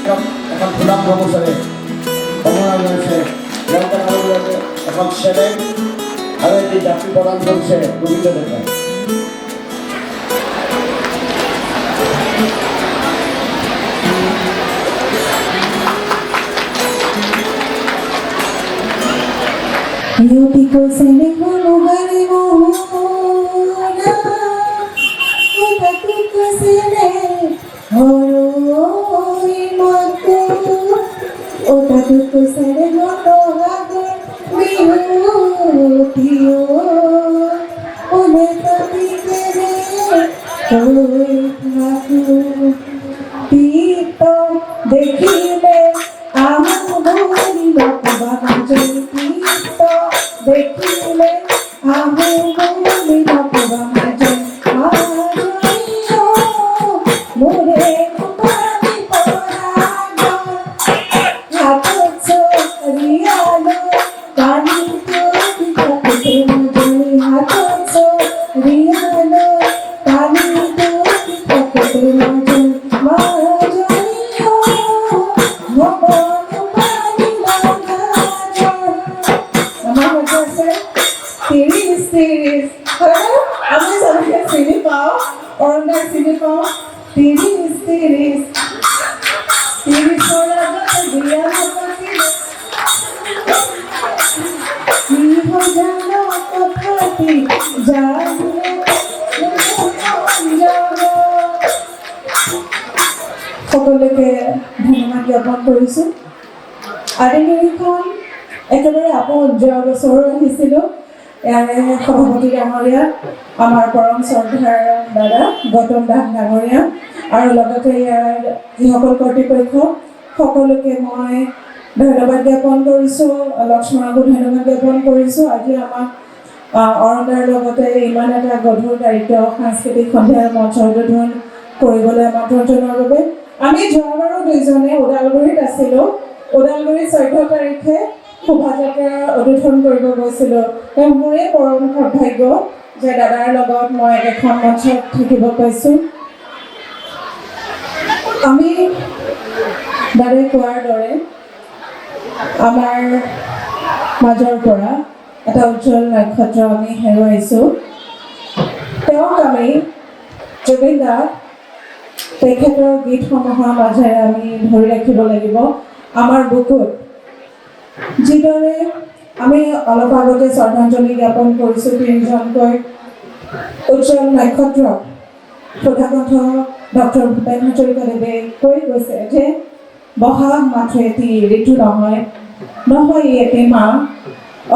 এখন ফুলাম প্ৰমোচনে কমলা লৈছে এখন চেলেং আৰু এটি জাতি প্ৰদান কৰিছে গোবিন্দ ডেকাই। Yutiku senehunu harimu muna Utatuku senehoroi maku Utatuku senehunu hagur mihutiyo Unetati kere koi maku Tito dekhile amu bori baku bakajo देखिले आहो बोली बाबा मजे आजो मोरे कुपानी पराजो हाथो रियालो कानी तो दिखते मुझे हाथो रियालो कानी तो दिखते मुझे माजो वो series. Aku sampai sini kau, orang dari sini kau. Series. Orang dia apa sih? Ibu jangan apa hati, jangan সকলোকে ধন্যবাদ জ্ঞাপন কৰিছোঁ। আদিনিখন একেবাৰে আপোন যোৱা বছৰ আহিছিলোঁ। ইয়াৰে সভাপতি ডাঙৰীয়া আমাৰ পৰম শ্ৰদ্ধাৰ দাদা গৌতম দাস ডাঙৰীয়া আৰু লগতে ইয়াৰ যিসকল কৰ্তৃপক্ষ সকলোকে মই ধন্যবাদ জ্ঞাপন কৰিছোঁ। লক্ষ্মণকো ধন্যবাদ জ্ঞাপন কৰিছোঁ। আজি আমাক অৰণ্যৰ লগতে ইমান এটা গধুৰ দায়িত্ব সাংস্কৃতিক সন্ধিয়াৰ মঞ্চ উদ্বোধন কৰিবলৈ আমন্ত্ৰণ জনোৱাৰ বাবে। আমি যোৱাবাৰো দুইজনে ওদালগুৰিত আছিলোঁ। ওদালগুৰিত 14 তাৰিখে শোভাযাত্ৰা উদ্বোধন কৰিব গৈছিলোঁ। মোৰে পৰম সৌভাগ্য যে দাদাৰ লগত মই এখন মঞ্চত থাকিব পাইছোঁ। আমি দাদাই কোৱাৰ দৰে আমাৰ মাজৰ পৰা এটা উজ্জ্বল নক্ষত্ৰ আমি হেৰুৱাইছোঁ। তেওঁক আমি জুবিন দাক তেখেতৰ গীতসমূহৰ মাজেৰে আমি ধৰি ৰাখিব লাগিব। আমাৰ বুকুত যিদৰে আমি অলপ আগতে শ্ৰদ্ধাঞ্জলি জ্ঞাপন কৰিছোঁ 3জনকৈ উজ্জ্বল নক্ষত্ৰ প্ৰধাকণ্ঠ ডক্টৰ ভূপেন হাজৰিকাদেৱে কৈ গৈছে যে বহাগ মাথো এটি ঋতু নহয় এটি মাহ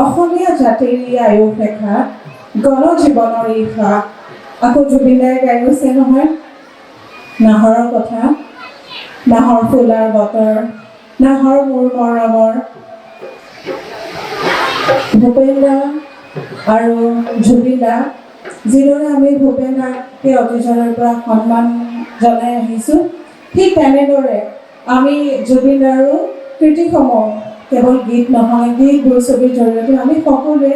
অসমীয়া জাতিৰ আয়ুস ৰেখা গণজীৱনৰ ঈৰ্ষা। আকৌ জুবিন দাই গাই গৈছে নহয় নাহৰৰ কথা, নাহৰ ফুলাৰ বতৰ, নাহৰ মোৰ মৰমৰ। ভূপেন দা আৰু জুবিন দা যিদৰে আমি ভূপেন দাকে অতীজৰ পৰা সন্মান জনাই আহিছোঁ, ঠিক তেনেদৰে আমি জুবিন দাৰো কৃতিসমূহ কেৱল গীত নহয়, গীত বোলছবিৰ জৰিয়তে আমি সকলোৱে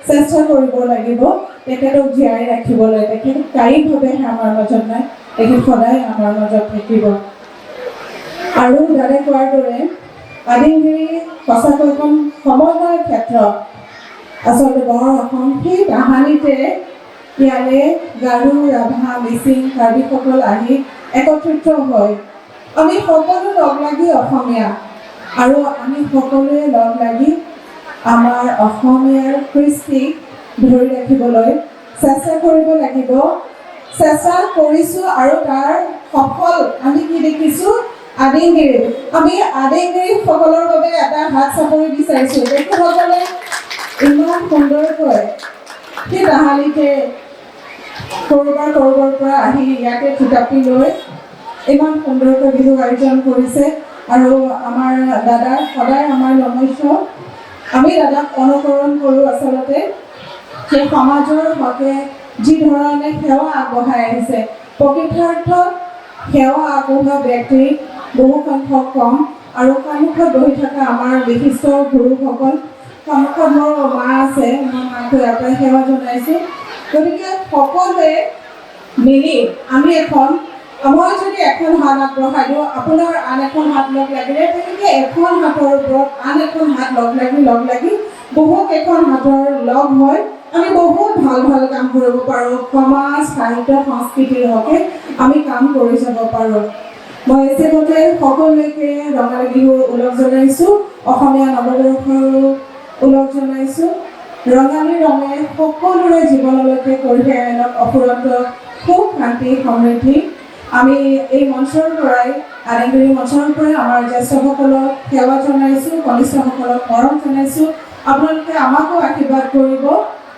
চেষ্টা কৰিব লাগিব তেখেতক জীয়াই ৰাখিবলৈ। তেখেত কায়িকভাৱেহে আমাৰ মাজত নাই, তেখেত সদায় আমাৰ মাজত থাকিব। আৰু দাদাই কোৱাৰ দৰে আদিংগিৰি সঁচাকৈ এখন সমন্বয়ৰ ক্ষেত্ৰ। আচলতে বৰ অসম সেই কাহানিতে ইয়ালে গাৰো, ৰাভা, মিচিং, কাৰ্বিসকল আহি একত্ৰিত হয়। আমি সকলো লগ লাগি অসমীয়া আৰু আমি সকলোৱে লগ লাগি আমাৰ অসমীয়াৰ কৃষ্টিক ধৰি ৰাখিবলৈ চেষ্টা কৰিব লাগিব। চেষ্টা কৰিছোঁ আৰু তাৰ সফল আমি কি দেখিছোঁ আদিংগিৰিত। আমি আদিংগিৰি সকলৰ বাবে এটা হাত চাপৰি বিচাৰিছোঁ। তেখেতসকলে ইমান সুন্দৰকৈ সেই তাহানিতে ক'ৰবাৰ পৰা আহি ইয়াতে থিতাপি লৈ ইমান সুন্দৰকৈ বিহু আয়োজন কৰিছে। আৰু আমাৰ দাদা সদায় আমাৰ নমস্য। আমি দাদাক অনুকৰণ কৰোঁ। আচলতে সেই সমাজৰ হকে যি ধৰণে সেৱা আগবঢ়াই আহিছে, প্ৰকৃতাৰ্থত সেৱা আগবঢ়োৱা ব্যক্তি বহু সংখ্যক কম। আৰু সন্মুখত বহি থকা আমাৰ বিশিষ্ট গুৰুসকল, সন্মুখত মোৰ মা আছে, মই মাক ইয়াৰ সেৱা জনাইছোঁ। গতিকে সকলোৱে মিলি আমি এখন মই যদি এখন হাত আগবঢ়াই দিওঁ আপোনাৰ আন এখন হাত লগ লাগিলে তেনেকৈ এখন হাতৰ ওপৰত আন এখন হাত লগ লাগি বহুত এখন হাতৰ লগ হয় আমি বহুত ভাল ভাল কাম কৰিব পাৰোঁ সমাজ সাহিত্য সংস্কৃতিৰ হকে আমি কাম কৰি যাব পাৰোঁ মই এসেগতে সকলোকে ৰঙালী বিহুৰ ওলগ জনাইছোঁ অসমীয়া নৱবৰ্ষৰো ওলগ জনাইছোঁ ৰঙালী ৰঙে সকলোৰে জীৱনলৈকে কঢ়িয়াই আনক অফুৰন্ত সুখ শান্তি সমৃদ্ধি আমি এই মঞ্চৰ পৰাই আলিংগুৰি মঞ্চৰ পৰাই আমাৰ জ্যেষ্ঠসকলক সেৱা জনাইছোঁ কনিষ্ঠসকলক মৰম জনাইছোঁ আপোনালোকে আমাকো আশীৰ্বাদ কৰিব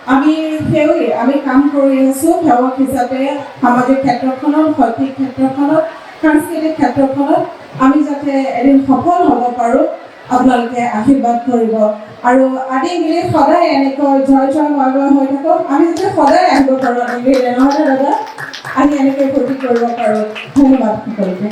আমি কাম কৰি আছোঁ সেৱক হিচাপে সামাজিক ক্ষেত্ৰখনত শৈক্ষিক ক্ষেত্ৰখনত সাংস্কৃতিক ক্ষেত্ৰখনত আমি যাতে এদিন সফল হ'ব পাৰোঁ আপোনালোকে আশীৰ্বাদ কৰিব আৰু আদিগিৰি সদায় এনেকৈ জয় ময় হৈ থাকক আমি যাতে সদায় আহিব পাৰোঁ আদিগিৰিলৈ নহয়নে দাদা আমি এনেকৈ ফূৰ্তি কৰিব পাৰোঁ ধন্যবাদ সকলোকে